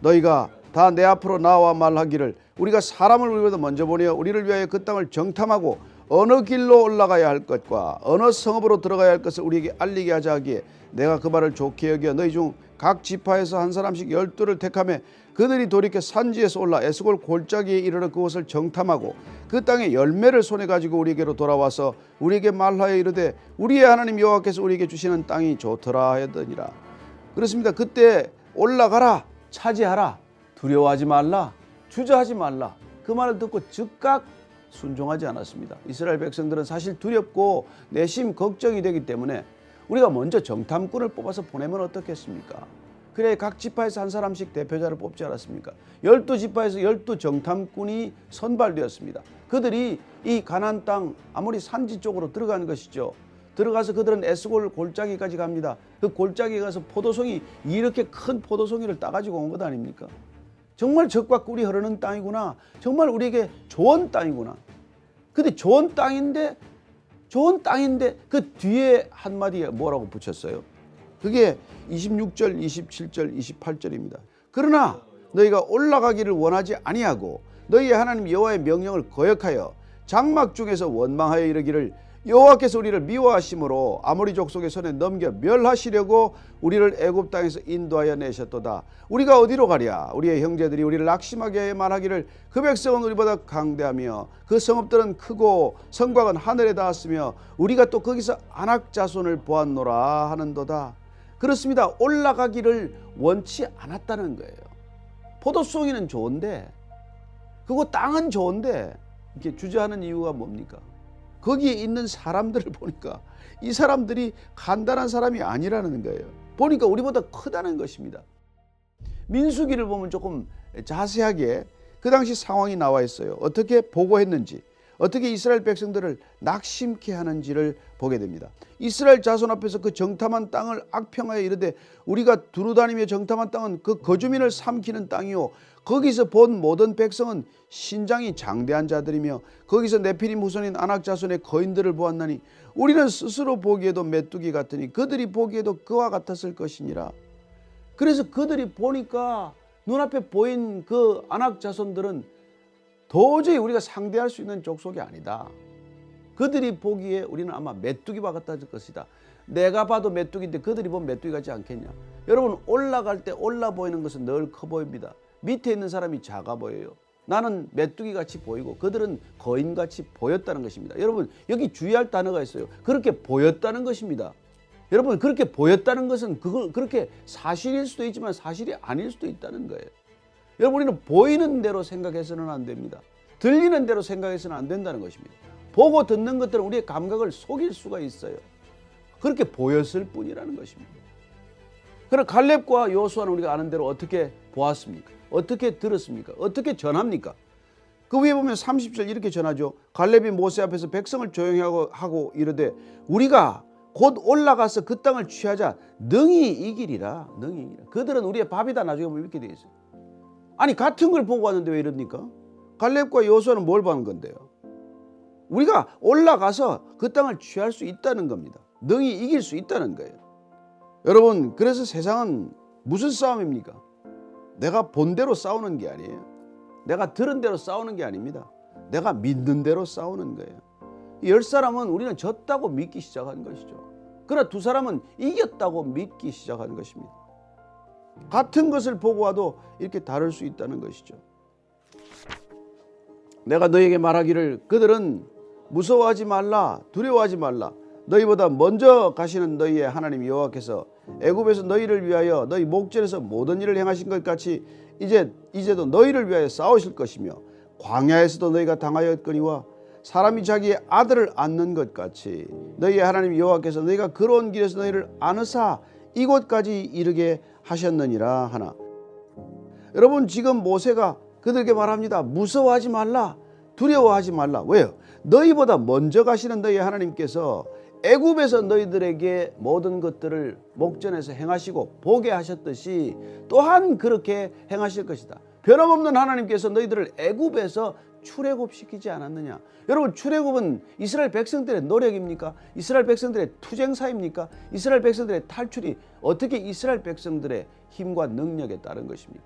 너희가 다 내 앞으로 나와 말하기를 우리가 사람을 우리보다 먼저 보내어 우리를 위하여 그 땅을 정탐하고 어느 길로 올라가야 할 것과 어느 성읍으로 들어가야 할 것을 우리에게 알리게 하자 하기에 내가 그 말을 좋게 여겨 너희 중 각 지파에서 한 사람씩 12를 택하며 그들이 돌이켜 산지에서 올라 에스골 골짜기에 이르러 그곳을 정탐하고 그 땅의 열매를 손에 가지고 우리에게로 돌아와서 우리에게 말하여 이르되 우리의 하나님 여호와께서 우리에게 주시는 땅이 좋더라 하였더니라. 그렇습니다. 그때 올라가라, 차지하라, 두려워하지 말라, 주저하지 말라. 그 말을 듣고 즉각 순종하지 않았습니다. 이스라엘 백성들은 사실 두렵고 내심 걱정이 되기 때문에 우리가 먼저 정탐꾼을 뽑아서 보내면 어떻겠습니까? 그래 각 지파에서 한 사람씩 대표자를 뽑지 않았습니까? 12지파에서 12 정탐꾼이 선발되었습니다. 그들이 이 가나안 땅 아모리 산지 쪽으로 들어가는 것이죠. 들어가서 그들은 에스골 골짜기까지 갑니다. 그 골짜기에 가서 포도송이 이렇게 큰 포도송이를 따가지고 온 것 아닙니까? 정말 젖과 꿀이 흐르는 땅이구나. 정말 우리에게 좋은 땅이구나. 근데 좋은 땅인데 그 뒤에 한마디에 뭐라고 붙였어요? 그게 26절, 27절, 28절입니다. 그러나 너희가 올라가기를 원하지 아니하고 너희의 하나님 여호와의 명령을 거역하여 장막 중에서 원망하여 이르기를 여호와께서 우리를 미워하심으로 아모리 족속의 손에 넘겨 멸하시려고 우리를 애굽 땅에서 인도하여 내셨도다. 우리가 어디로 가랴? 우리의 형제들이 우리를 낙심하게 하여 말하기를 그 백성은 우리보다 강대하며 그 성읍들은 크고 성곽은 하늘에 닿았으며 우리가 또 거기서 아낙 자손을 보았노라 하는도다. 그렇습니다. 올라가기를 원치 않았다는 거예요. 포도송이는 좋은데 그거 땅은 좋은데 이렇게 주저하는 이유가 뭡니까? 거기에 있는 사람들을 보니까 이 사람들이 간단한 사람이 아니라는 거예요. 보니까 우리보다 크다는 것입니다. 민수기를 보면 조금 자세하게 그 당시 상황이 나와 있어요. 어떻게 보고했는지, 어떻게 이스라엘 백성들을 낙심케 하는지를 보게 됩니다. 이스라엘 자손 앞에서 그 정탐한 땅을 악평하여 이르되 우리가 두루다니며 정탐한 땅은 그 거주민을 삼키는 땅이요 거기서 본 모든 백성은 신장이 장대한 자들이며 거기서 네피림 후손인 아낙 자손의 거인들을 보았나니 우리는 스스로 보기에도 메뚜기 같으니 그들이 보기에도 그와 같았을 것이니라. 그래서 그들이 보니까 눈앞에 보인 그 아낙 자손들은 도저히 우리가 상대할 수 있는 족속이 아니다. 그들이 보기에 우리는 아마 메뚜기와 같았을 것이다. 내가 봐도 메뚜기인데 그들이 보면 메뚜기 같지 않겠냐. 여러분 올라갈 때 올라 보이는 것은 늘 커 보입니다. 밑에 있는 사람이 작아 보여요. 나는 메뚜기같이 보이고 그들은 거인같이 보였다는 것입니다. 여러분 여기 주의할 단어가 있어요. 그렇게 보였다는 것입니다. 여러분 그렇게 보였다는 것은 그걸 그렇게 사실일 수도 있지만 사실이 아닐 수도 있다는 거예요. 여러분 우리는 보이는 대로 생각해서는 안 됩니다. 들리는 대로 생각해서는 안 된다는 것입니다. 보고 듣는 것들은 우리의 감각을 속일 수가 있어요. 그렇게 보였을 뿐이라는 것입니다. 그럼 갈렙과 여호수아는 우리가 아는 대로 어떻게 보았습니까? 어떻게 들었습니까? 어떻게 전합니까? 그 위에 보면 30절 이렇게 전하죠. 갈렙이 모세 앞에서 백성을 조용히 하고 이르되 우리가 곧 올라가서 그 땅을 취하자 능히 이기리라. 능히 이기리라. 그들은 우리의 밥이다. 나중에 보면 이렇게 되어 있어요. 아니 같은 걸 보고 왔는데 왜 이럽니까? 갈렙과 여호수아는 뭘 보는 건데요? 우리가 올라가서 그 땅을 취할 수 있다는 겁니다. 능히 이길 수 있다는 거예요. 여러분 그래서 세상은 무슨 싸움입니까? 내가 본 대로 싸우는 게 아니에요. 내가 들은 대로 싸우는 게 아닙니다. 내가 믿는 대로 싸우는 거예요. 10사람은 우리는 졌다고 믿기 시작한 것이죠. 그러나 2사람은 이겼다고 믿기 시작한 것입니다. 같은 것을 보고 와도 이렇게 다를 수 있다는 것이죠. 내가 너희에게 말하기를 그들은 무서워하지 말라, 두려워하지 말라. 너희보다 먼저 가시는 너희의 하나님 여호와께서 애굽에서 너희를 위하여 너희 목전에서 모든 일을 행하신 것 같이 이제도 너희를 위하여 싸우실 것이며 광야에서도 너희가 당하였거니와 사람이 자기의 아들을 안는 것 같이 너희의 하나님 여호와께서 너희가 걸어온 길에서 너희를 안으사 이곳까지 이르게 하셨느니라 하나. 여러분 지금 모세가 그들에게 말합니다. 무서워하지 말라, 두려워하지 말라. 왜요? 너희보다 먼저 가시는 너희 하나님께서 애굽에서 너희들에게 모든 것들을 목전에서 행하시고 보게 하셨듯이 또한 그렇게 행하실 것이다. 변함없는 하나님께서 너희들을 애굽에서 출애굽시키지 않았느냐. 여러분 출애굽은 이스라엘 백성들의 노력입니까? 이스라엘 백성들의 투쟁사입니까? 이스라엘 백성들의 탈출이 어떻게 이스라엘 백성들의 힘과 능력에 따른 것입니까?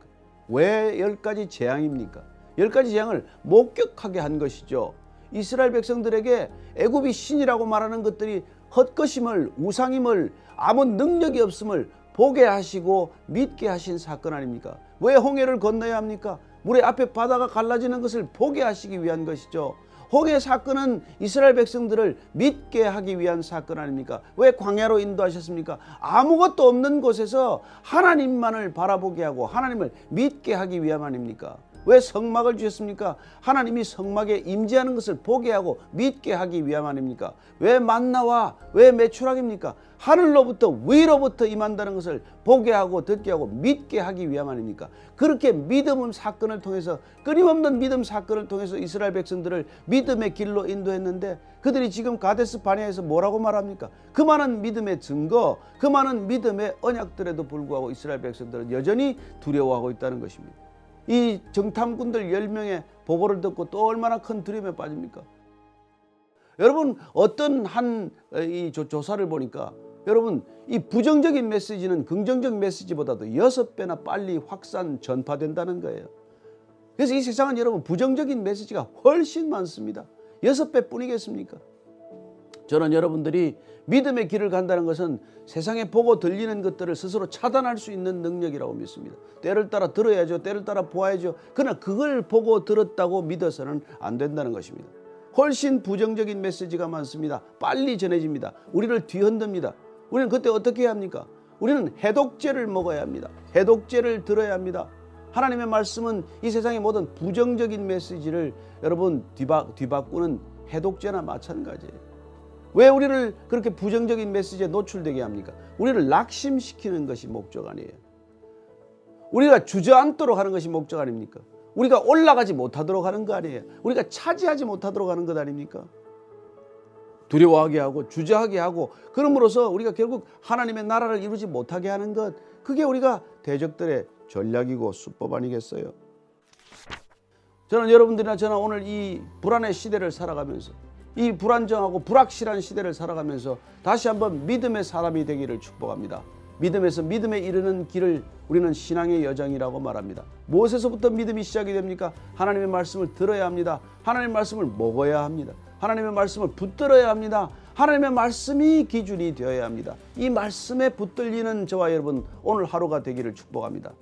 왜 10가지 재앙입니까? 10가지 재앙을 목격하게 한 것이죠. 이스라엘 백성들에게 애굽이 신이라고 말하는 것들이 헛것임을, 우상임을, 아무 능력이 없음을 보게 하시고 믿게 하신 사건 아닙니까? 왜 홍해를 건너야 합니까? 물의 앞에 바다가 갈라지는 것을 보게 하시기 위한 것이죠. 홍해 사건은 이스라엘 백성들을 믿게 하기 위한 사건 아닙니까? 왜 광야로 인도하셨습니까? 아무것도 없는 곳에서 하나님만을 바라보게 하고 하나님을 믿게 하기 위함 아닙니까? 왜 성막을 주셨습니까? 하나님이 성막에 임재하는 것을 보게 하고 믿게 하기 위함 아닙니까? 왜 만나와 왜 메추락입니까? 하늘로부터 위로부터 임한다는 것을 보게 하고 듣게 하고 믿게 하기 위함 아닙니까? 그렇게 믿음 사건을 통해서 끊임없는 믿음 사건을 통해서 이스라엘 백성들을 믿음의 길로 인도했는데 그들이 지금 가데스 바네아에서 뭐라고 말합니까? 그 많은 믿음의 증거, 그 많은 믿음의 언약들에도 불구하고 이스라엘 백성들은 여전히 두려워하고 있다는 것입니다. 이 정탐꾼들 10명의 보고를 듣고 또 얼마나 큰 두려움에 빠집니까? 여러분 어떤 한 이 조사를 보니까 여러분 이 부정적인 메시지는 긍정적 메시지보다도 6배나 빨리 확산 전파된다는 거예요. 그래서 이 세상은 여러분 부정적인 메시지가 훨씬 많습니다. 6배 뿐이겠습니까? 저는 여러분들이 믿음의 길을 간다는 것은 세상에 보고 들리는 것들을 스스로 차단할 수 있는 능력이라고 믿습니다. 때를 따라 들어야죠. 때를 따라 보아야죠. 그러나 그걸 보고 들었다고 믿어서는 안 된다는 것입니다. 훨씬 부정적인 메시지가 많습니다. 빨리 전해집니다. 우리를 뒤흔듭니다. 우리는 그때 어떻게 해야 합니까? 우리는 해독제를 먹어야 합니다. 해독제를 들어야 합니다. 하나님의 말씀은 이 세상의 모든 부정적인 메시지를 여러분 뒤바꾸는 해독제나 마찬가지예요. 왜 우리를 그렇게 부정적인 메시지에 노출되게 합니까? 우리를 낙심시키는 것이 목적 아니에요. 우리가 주저앉도록 하는 것이 목적 아닙니까? 우리가 올라가지 못하도록 하는 거 아니에요. 우리가 차지하지 못하도록 하는 것 아닙니까? 두려워하게 하고 주저하게 하고 그럼으로써 우리가 결국 하나님의 나라를 이루지 못하게 하는 것, 그게 우리가 대적들의 전략이고 수법 아니겠어요? 저는 여러분들이나 저나 오늘 이 불안의 시대를 살아가면서 이 불안정하고 불확실한 시대를 살아가면서 다시 한번 믿음의 사람이 되기를 축복합니다. 믿음에서 믿음에 이르는 길을 우리는 신앙의 여정이라고 말합니다. 무엇에서부터 믿음이 시작이 됩니까? 하나님의 말씀을 들어야 합니다. 하나님의 말씀을 먹어야 합니다. 하나님의 말씀을 붙들어야 합니다. 하나님의 말씀이 기준이 되어야 합니다. 이 말씀에 붙들리는 저와 여러분 오늘 하루가 되기를 축복합니다.